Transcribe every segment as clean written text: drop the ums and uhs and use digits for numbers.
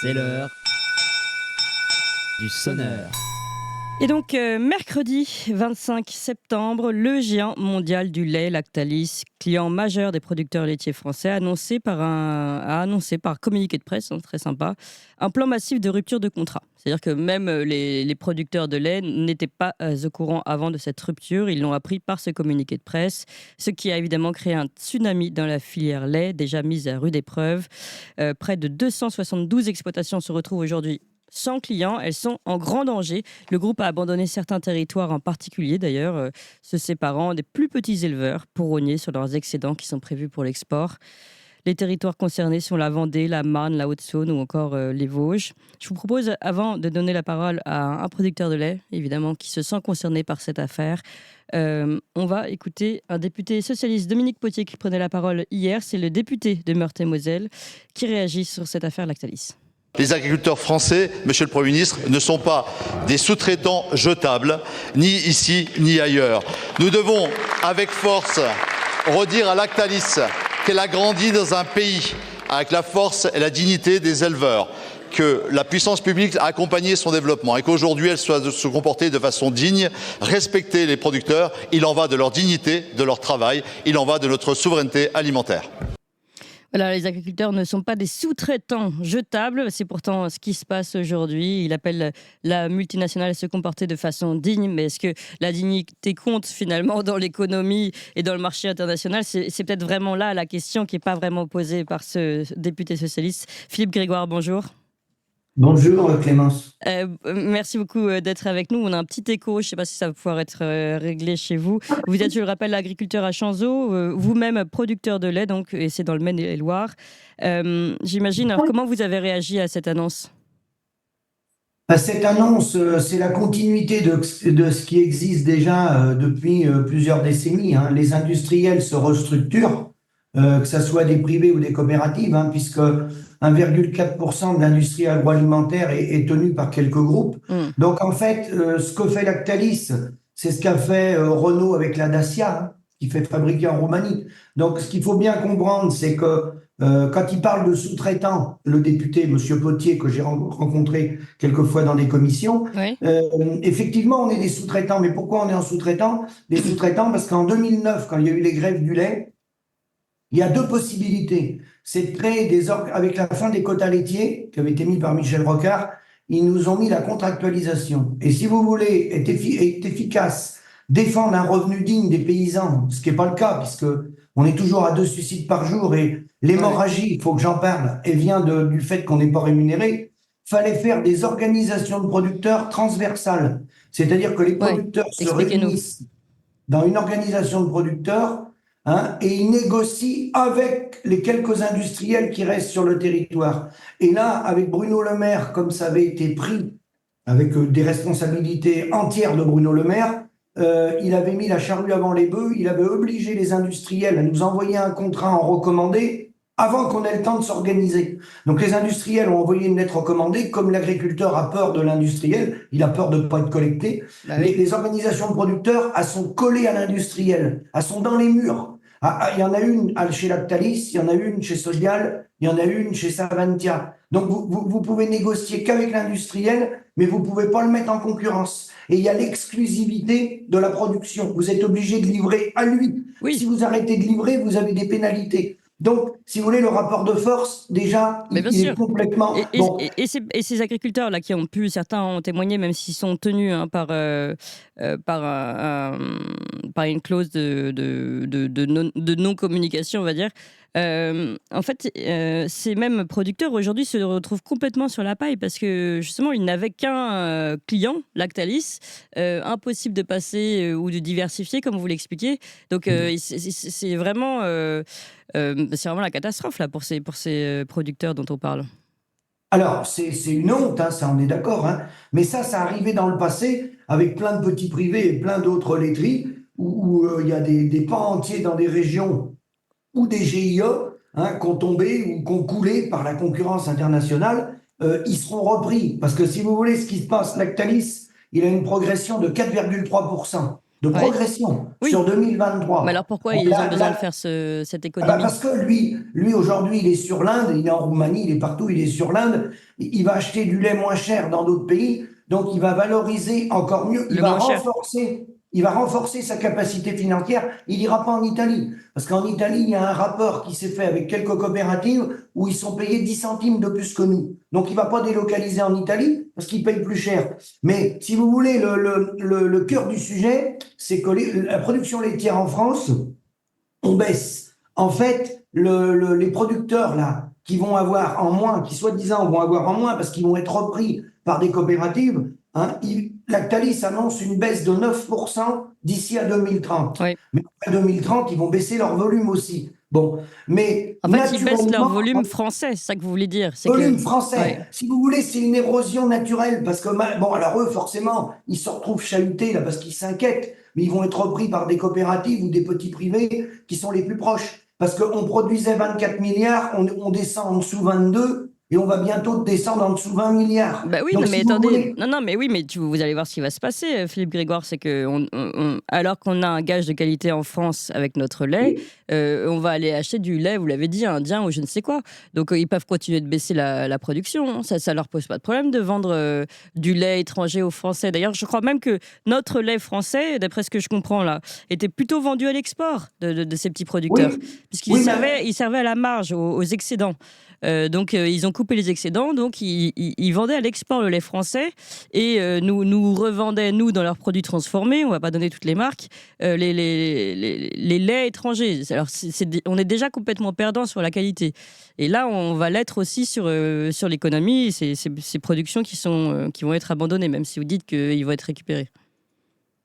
C'est l'heure du sonneur. Et donc, mercredi 25 septembre, le géant mondial du lait, Lactalis, client majeur des producteurs laitiers français, a annoncé par communiqué de presse, très sympa, un plan massif de rupture de contrat. C'est-à-dire que même les producteurs de lait n'étaient pas au courant avant de cette rupture. Ils l'ont appris par ce communiqué de presse, ce qui a évidemment créé un tsunami dans la filière lait, déjà mise à rude épreuve. Près de 272 exploitations se retrouvent aujourd'hui sans clients, elles sont en grand danger. Le groupe a abandonné certains territoires, en particulier d'ailleurs, se séparant des plus petits éleveurs pour rogner sur leurs excédents qui sont prévus pour l'export. Les territoires concernés sont la Vendée, la Marne, la Haute-Saône ou encore les Vosges. Je vous propose, avant de donner la parole à un producteur de lait, évidemment, qui se sent concerné par cette affaire, on va écouter un député socialiste, Dominique Potier, qui prenait la parole hier. C'est le député de Meurthe-et-Moselle qui réagit sur cette affaire Lactalis. Les agriculteurs français, Monsieur le Premier ministre, ne sont pas des sous-traitants jetables, ni ici ni ailleurs. Nous devons, avec force, redire à Lactalis qu'elle a grandi dans un pays avec la force et la dignité des éleveurs, que la puissance publique a accompagné son développement et qu'aujourd'hui elle doit se comporter de façon digne, respecter les producteurs. Il en va de leur dignité, de leur travail, il en va de notre souveraineté alimentaire. Voilà, les agriculteurs ne sont pas des sous-traitants jetables. C'est pourtant ce qui se passe aujourd'hui. Il appelle la multinationale à se comporter de façon digne. Mais est-ce que la dignité compte finalement dans l'économie et dans le marché international ? C'est peut-être vraiment là la question qui n'est pas vraiment posée par ce député socialiste. Philippe Grégoire, bonjour. Bonjour Clémence. Merci beaucoup d'être avec nous. On a un petit écho, je ne sais pas si ça va pouvoir être réglé chez vous. Vous êtes, je le rappelle, agriculteur à Chanzeau, vous-même producteur de lait, donc, et c'est dans le Maine-et-Loire. J'imagine, alors comment vous avez réagi à cette annonce ? Cette annonce, c'est la continuité de ce qui existe déjà depuis plusieurs décennies. Les industriels se restructurent, que ce soit des privés ou des coopératives, puisque 1,4% de l'industrie agroalimentaire est tenue par quelques groupes. Donc en fait, ce que fait Lactalis, c'est ce qu'a fait Renault avec la Dacia, qui fait fabriquer en Roumanie. Donc ce qu'il faut bien comprendre, c'est que quand il parle de sous-traitants, le député, Monsieur Potier, que j'ai rencontré quelques fois dans des commissions, oui. Effectivement, on est des sous-traitants. Mais pourquoi on est en sous-traitants ? Des sous-traitants parce qu'en 2009, quand il y a eu les grèves du lait, il y a deux possibilités. C'est de créer avec la fin des quotas laitiers, qui avait été mis par Michel Rocard, ils nous ont mis la contractualisation. Et si vous voulez être efficace, défendre un revenu digne des paysans, ce qui n'est pas le cas, puisque on est toujours à 2 suicides par jour, et l'hémorragie, il faut que j'en parle, elle vient du fait qu'on n'est pas rémunéré. Fallait faire des organisations de producteurs transversales. C'est-à-dire que les producteurs se réunissent dans une organisation de producteurs, et ils négocient avec les quelques industriels qui restent sur le territoire. Et là, avec Bruno Le Maire, comme ça avait été pris, avec des responsabilités entières de Bruno Le Maire, il avait mis la charrue avant les bœufs, il avait obligé les industriels à nous envoyer un contrat en recommandé avant qu'on ait le temps de s'organiser. Donc les industriels ont envoyé une lettre recommandée, comme l'agriculteur a peur de l'industriel, il a peur de ne pas être collecté, les organisations de producteurs, elles sont collées à l'industriel, elles sont dans les murs. Il y en a une chez Lactalis, il y en a une chez Sodial, il y en a une chez Savantia. Donc vous pouvez négocier qu'avec l'industriel, mais vous ne pouvez pas le mettre en concurrence. Et il y a l'exclusivité de la production. Vous êtes obligé de livrer à lui. Oui. Si vous arrêtez de livrer, vous avez des pénalités. Donc, si vous voulez, le rapport de force, déjà, il est complètement... Et ces agriculteurs-là qui ont pu, certains ont témoigné, même s'ils sont tenus par une clause de non-communication, on va dire, en fait, ces mêmes producteurs aujourd'hui se retrouvent complètement sur la paille parce que justement ils n'avaient qu'un client, Lactalis, impossible de passer ou de diversifier comme vous l'expliquiez. Donc c'est vraiment la catastrophe là pour ces producteurs dont on parle. Alors, c'est une honte, ça on est d'accord, mais ça arrivait dans le passé avec plein de petits privés et plein d'autres laiteries où il y a des pans entiers dans des régions ou des GIE qui ont tombé ou qui ont coulé par la concurrence internationale, ils seront repris. Parce que si vous voulez, ce qui se passe, Lactalis, il a une progression de 4,3%. de Ouais. progression Oui. sur 2023. Mais alors pourquoi Donc ils là- ont besoin là- de faire cette Ah économie? bah parce que lui aujourd'hui, il est sur l'Inde, il est en Roumanie, il est partout, il est sur l'Inde. Il va acheter du lait moins cher dans d'autres pays, donc il va valoriser encore mieux, Le moins cher. il va renforcer sa capacité financière. Il n'ira pas en Italie, parce qu'en Italie, il y a un rapport qui s'est fait avec quelques coopératives où ils sont payés 10 centimes de plus que nous. Donc il va pas délocaliser en Italie parce qu'il paye plus cher. Mais si vous voulez, le cœur du sujet, c'est que la production laitière en France, on baisse. En fait, les producteurs là, qui vont avoir en moins, qui soi-disant vont avoir en moins parce qu'ils vont être repris par des coopératives, hein, Lactalis annonce une baisse de 9% d'ici à 2030. Oui. Mais après 2030, ils vont baisser leur volume aussi. Bon, mais En fait, ils baissent leur naturellement, volume français, c'est ça que vous voulez dire. C'est volume que... français. Ouais. Si vous voulez, c'est une érosion naturelle parce que, bon, alors eux, forcément, ils se retrouvent chahutés là parce qu'ils s'inquiètent, mais ils vont être repris par des coopératives ou des petits privés qui sont les plus proches. Parce qu'on produisait 24 milliards, on descend en dessous 22 et on va bientôt descendre en dessous 20 milliards. Bah oui, Donc, non, mais si vous attendez. voulez, Non, mais oui, mais vous allez voir ce qui va se passer, Philippe Grégoire. C'est que alors qu'on a un gage de qualité en France avec notre lait, on va aller acheter du lait, vous l'avez dit, indien ou je ne sais quoi. Donc ils peuvent continuer de baisser la production. Hein. Ça leur pose pas de problème de vendre du lait étranger aux Français. D'ailleurs, je crois même que notre lait français, d'après ce que je comprends là, était plutôt vendu à l'export de ces petits producteurs, puisqu'ils oui, ils servaient à la marge, aux excédents. Donc ils ont coupé les excédents, donc ils vendaient à l'export le lait français et nous revendaient, nous, dans leurs produits transformés, on va pas donner toutes les marques, les laits étrangers. Alors on est déjà complètement perdant sur la qualité. Et là, on va l'être aussi sur l'économie, ces productions qui vont être abandonnées, même si vous dites qu'ils vont être récupérés.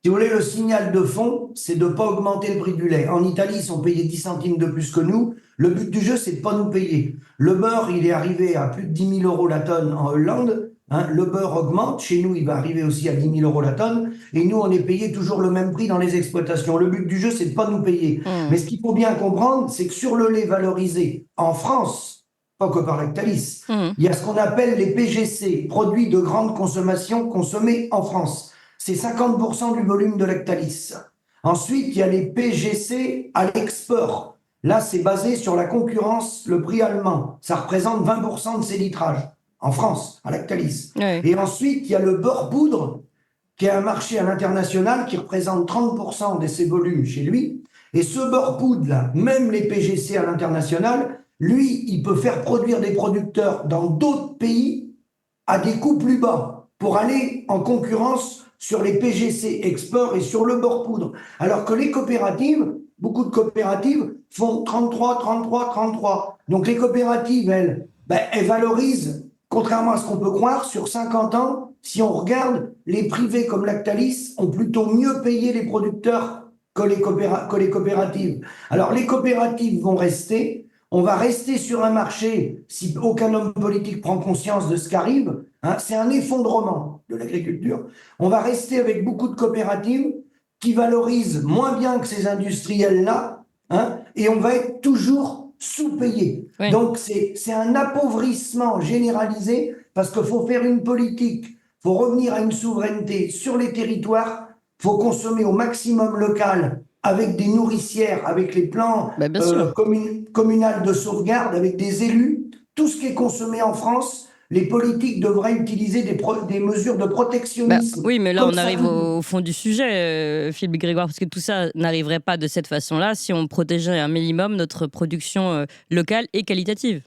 si vous voulez, le signal de fond, c'est de ne pas augmenter le prix du lait. En Italie, ils sont payés 10 centimes de plus que nous. Le but du jeu, c'est de ne pas nous payer. Le beurre, il est arrivé à plus de 10 000 euros la tonne en Hollande. Hein, le beurre augmente. Chez nous, il va arriver aussi à 10 000 euros la tonne. Et nous, on est payé toujours le même prix dans les exploitations. Le but du jeu, c'est de ne pas nous payer. Mais ce qu'il faut bien comprendre, c'est que sur le lait valorisé en France, pas que par Lactalis, il y a ce qu'on appelle les PGC, produits de grande consommation consommés en France. C'est 50% du volume de Lactalis. Ensuite, il y a les PGC à l'export. Là, c'est basé sur la concurrence, le prix allemand. Ça représente 20% de ses litrages en France, à Lactalis. Ouais. Et ensuite, il y a le beurre poudre, qui est un marché à l'international qui représente 30% de ses volumes chez lui. Et ce beurre poudre-là, même les PGC à l'international, lui, il peut faire produire des producteurs dans d'autres pays à des coûts plus bas pour aller en concurrence sur les PGC export et sur le beurre poudre. Alors que les coopératives, beaucoup de coopératives font 33, 33, 33. Donc les coopératives, elles valorisent, contrairement à ce qu'on peut croire, sur 50 ans, si on regarde, les privés comme Lactalis ont plutôt mieux payé les producteurs que les coopératives. Alors les coopératives vont rester. On va rester sur un marché, si aucun homme politique prend conscience de ce qu'arrive, hein, c'est un effondrement de l'agriculture. On va rester avec beaucoup de coopératives qui valorisent moins bien que ces industriels-là, hein, et on va être toujours sous-payé. Oui. Donc c'est un appauvrissement généralisé parce qu'il faut faire une politique, il faut revenir à une souveraineté sur les territoires, il faut consommer au maximum local avec des nourricières, avec les plans communaux de sauvegarde, avec des élus, tout ce qui est consommé en France, les politiques devraient utiliser des mesures de protectionnisme. Oui, mais là, on arrive au fond du sujet, Philippe Grégoire, parce que tout ça n'arriverait pas de cette façon-là si on protégeait un minimum notre production locale et qualitative.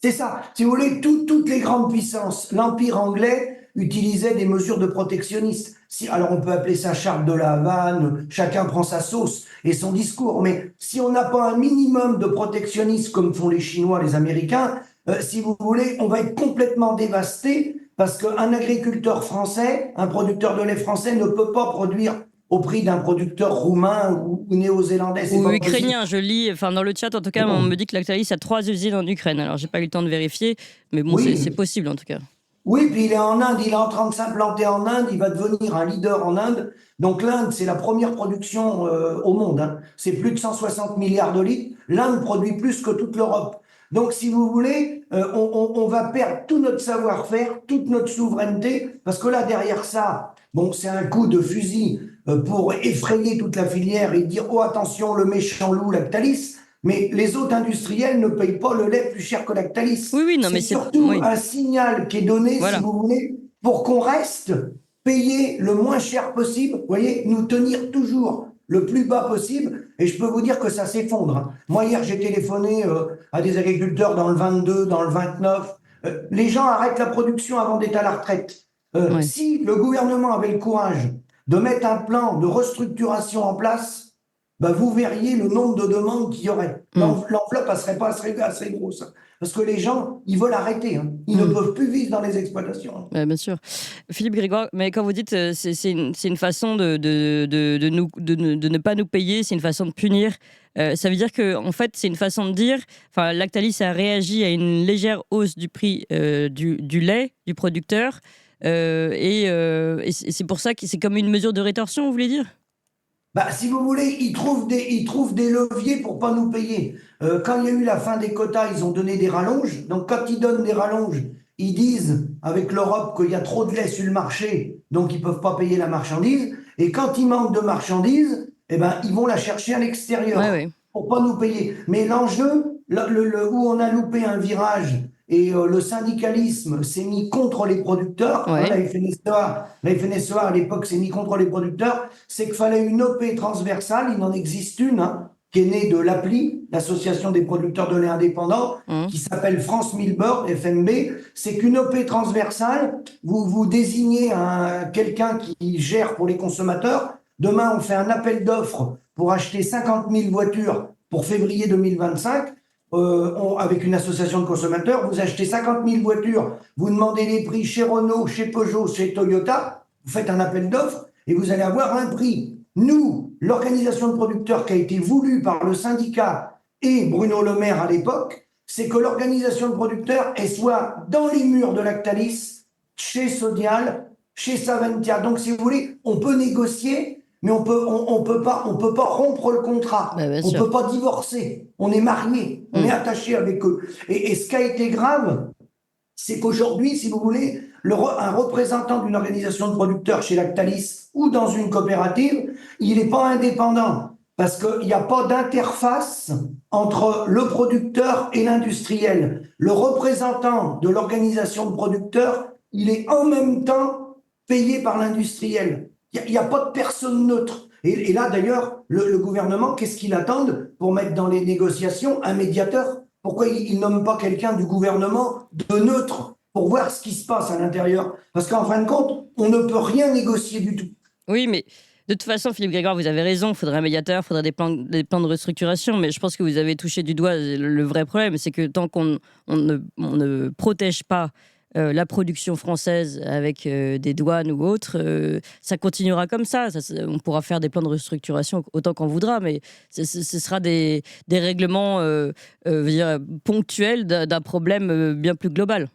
C'est ça. Si vous voulez, toutes les grandes puissances, l'Empire anglais utilisait des mesures de protectionnisme. Alors on peut appeler ça Charles de la Havane, chacun prend sa sauce et son discours, mais si on n'a pas un minimum de protectionnisme comme font les Chinois, les Américains, si vous voulez, on va être complètement dévasté parce qu'un agriculteur français, un producteur de lait français ne peut pas produire au prix d'un producteur roumain ou néo-zélandais. Ou ukrainien, je lis, dans le chat en tout cas, on me dit que Lactalis a 3 usines en Ukraine. Alors j'ai pas eu le temps de vérifier, mais bon, oui. C'est possible en tout cas. Oui, puis il est en Inde, il est en train de s'implanter en Inde, il va devenir un leader en Inde. Donc l'Inde, c'est la première production au monde, hein. C'est plus de 160 milliards de litres. L'Inde produit plus que toute l'Europe. Donc si vous voulez, on va perdre tout notre savoir-faire, toute notre souveraineté, parce que là, derrière ça, bon, c'est un coup de fusil pour effrayer toute la filière et dire « Oh, attention, le méchant loup, Lactalis », mais les autres industriels ne payent pas le lait plus cher que Lactalis. Oui, non, mais C'est surtout oui. un signal qui est donné, Voilà. si vous voulez, pour qu'on reste payé le moins cher possible, vous voyez, nous tenir toujours le plus bas possible, et je peux vous dire que ça s'effondre, hein. Moi, hier, j'ai téléphoné à des agriculteurs dans le 22, dans le 29. Les gens arrêtent la production avant d'être à la retraite. Ouais. Si le gouvernement avait le courage de mettre un plan de restructuration en place, bah, vous verriez le nombre de demandes qu'il y aurait. L'enveloppe, elle serait pas assez grosse. Parce que les gens, ils veulent arrêter, hein. Ils ne peuvent plus vivre dans les exploitations. Bien sûr. Philippe Grégoire, mais quand vous dites c'est une façon de ne pas nous payer, c'est une façon de punir, ça veut dire que en fait, c'est une façon de dire, enfin, Lactalis a réagi à une légère hausse du prix du lait du producteur, et c'est pour ça que c'est comme une mesure de rétorsion, vous voulez dire? Bah, si vous voulez, ils trouvent des leviers pour pas nous payer. Quand il y a eu la fin des quotas, ils ont donné des rallonges. Donc, quand ils donnent des rallonges, ils disent avec l'Europe qu'il y a trop de lait sur le marché, donc ils peuvent pas payer la marchandise. Et quand il manque de marchandises, eh ben, ils vont la chercher à l'extérieur pour pas nous payer. Mais l'enjeu, où on a loupé un virage et le syndicalisme s'est mis contre les producteurs, hein, la FNSEA à l'époque s'est mis contre les producteurs, c'est qu'il fallait une OP transversale, il en existe une, hein, qui est née de l'APLI, l'Association des producteurs de lait indépendants, qui s'appelle France Milbord, FMB. C'est qu'une OP transversale, vous désignez quelqu'un qui gère pour les consommateurs. Demain, on fait un appel d'offres pour acheter 50 000 voitures pour février 2025. Avec une association de consommateurs, vous achetez 50 000 voitures, vous demandez les prix chez Renault, chez Peugeot, chez Toyota, vous faites un appel d'offres et vous allez avoir un prix. Nous, l'organisation de producteurs qui a été voulue par le syndicat et Bruno Le Maire à l'époque, c'est que l'organisation de producteurs elle soit dans les murs de Lactalis, chez Sodial, chez Saventia. Donc, si vous voulez, on peut négocier, mais on peut pas rompre le contrat. On peut pas divorcer. On est mariés, on est attachés avec eux. Et ce qui a été grave, c'est qu'aujourd'hui, si vous voulez, un représentant d'une organisation de producteurs chez Lactalis ou dans une coopérative, il n'est pas indépendant parce qu'il n'y a pas d'interface entre le producteur et l'industriel. Le représentant de l'organisation de producteurs, il est en même temps payé par l'industriel. Il n'y a pas de personne neutre. Et là, d'ailleurs, le gouvernement, qu'est-ce qu'il attend pour mettre dans les négociations un médiateur? Pourquoi il nomme pas quelqu'un du gouvernement de neutre pour voir ce qui se passe à l'intérieur? Parce qu'en fin de compte, on ne peut rien négocier du tout. Oui, mais de toute façon, Philippe Grégoire, vous avez raison, il faudrait un médiateur, il faudrait des plans de restructuration, mais je pense que vous avez touché du doigt le vrai problème, c'est que tant qu'on ne protège pas la production française avec des douanes ou autres, ça continuera comme ça. On pourra faire des plans de restructuration autant qu'on voudra, mais ce sera des règlements ponctuels d'un problème bien plus global.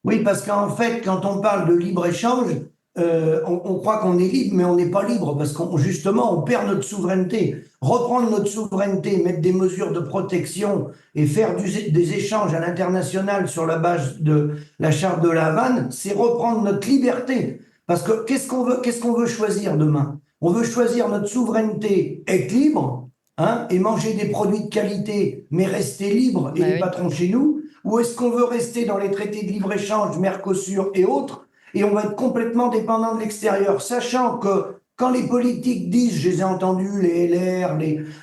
Oui, parce qu'en fait, quand on parle de libre-échange, on croit qu'on est libre, mais on n'est pas libre, parce justement, on perd notre souveraineté. Reprendre notre souveraineté, mettre des mesures de protection et faire des échanges à l'international sur la base de la charte de La Havane, c'est reprendre notre liberté. Parce que qu'est-ce qu'on veut choisir demain? On veut choisir notre souveraineté, être libre, hein, et manger des produits de qualité, mais rester libre et les patrons chez nous? Ou est-ce qu'on veut rester dans les traités de libre-échange, Mercosur et autres, et on va être complètement dépendant de l'extérieur, sachant que quand les politiques disent, je les ai entendus, les LR,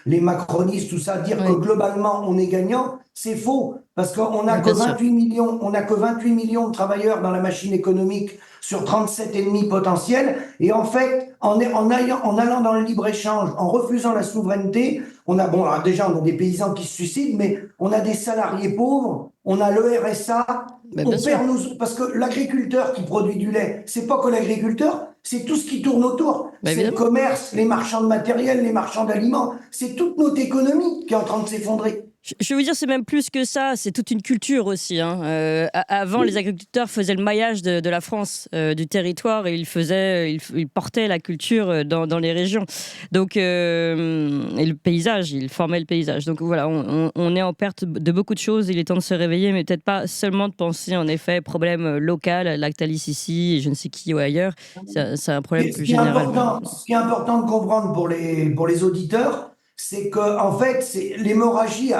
les macronistes, tout ça, dire que globalement on est gagnant, c'est faux, parce qu'on n'a que 28 millions de travailleurs dans la machine économique sur 37,5 potentiels, et en fait, en allant dans le libre-échange, en refusant la souveraineté, alors déjà on a des paysans qui se suicident, mais on a des salariés pauvres, on a le RSA, parce que l'agriculteur qui produit du lait, c'est pas que l'agriculteur, c'est tout ce qui tourne autour. C'est le commerce, les marchands de matériel, les marchands d'aliments, c'est toute notre économie qui est en train de s'effondrer. Je veux dire, c'est même plus que ça, c'est toute une culture aussi. Hein. Avant, les agriculteurs faisaient le maillage de la France, du territoire, et ils portaient la culture dans les régions. Donc, et le paysage, ils formaient le paysage. Donc voilà, on est en perte de beaucoup de choses. Il est temps de se réveiller, mais peut-être pas seulement de penser, en effet, problème local, Lactalis ici, et je ne sais qui ou ailleurs. C'est un problème plus général. Ce qui est important de comprendre pour les auditeurs, c'est que en fait, l'hémorragie,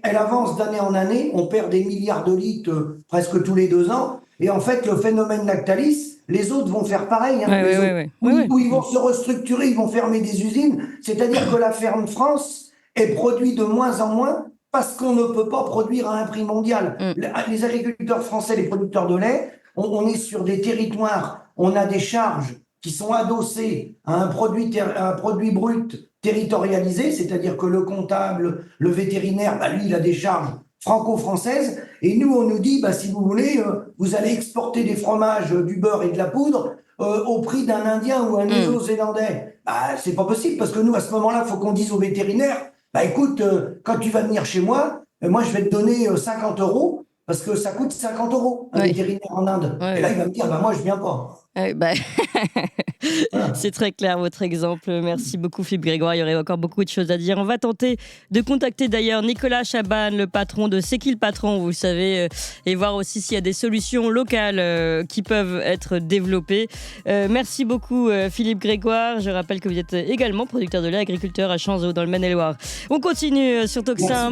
elle avance d'année en année. On perd des milliards de litres presque tous les 2 ans. Et en fait, le phénomène Lactalis, les autres vont faire pareil. Hein, où ils vont se restructurer, ils vont fermer des usines. C'est-à-dire que la ferme France est produite de moins en moins parce qu'on ne peut pas produire à un prix mondial. Les agriculteurs français, les producteurs de lait, on est sur des territoires, on a des charges qui sont adossées à un produit brut territorialisé, c'est-à-dire que le comptable, le vétérinaire, lui, il a des charges franco-françaises, et nous, on nous dit, si vous voulez, vous allez exporter des fromages, du beurre et de la poudre au prix d'un Indien ou un Néo-Zélandais. C'est pas possible, parce que nous, à ce moment-là, il faut qu'on dise au vétérinaire, écoute, quand tu vas venir chez moi, moi, je vais te donner 50 €, parce que ça coûte 50 € un vétérinaire en Inde. Et là, il va me dire, moi, je viens pas. C'est très clair votre exemple. Merci beaucoup Philippe Grégoire, il y aurait encore beaucoup de choses à dire. On va tenter de contacter d'ailleurs Nicolas Chaban, le patron de C'est qui le patron, vous le savez, et voir aussi s'il y a des solutions locales qui peuvent être développées. Merci beaucoup Philippe Grégoire. Je rappelle que vous êtes également producteur de lait, agriculteur à Chanzeau dans le Maine-et-Loire. On continue sur Toxin.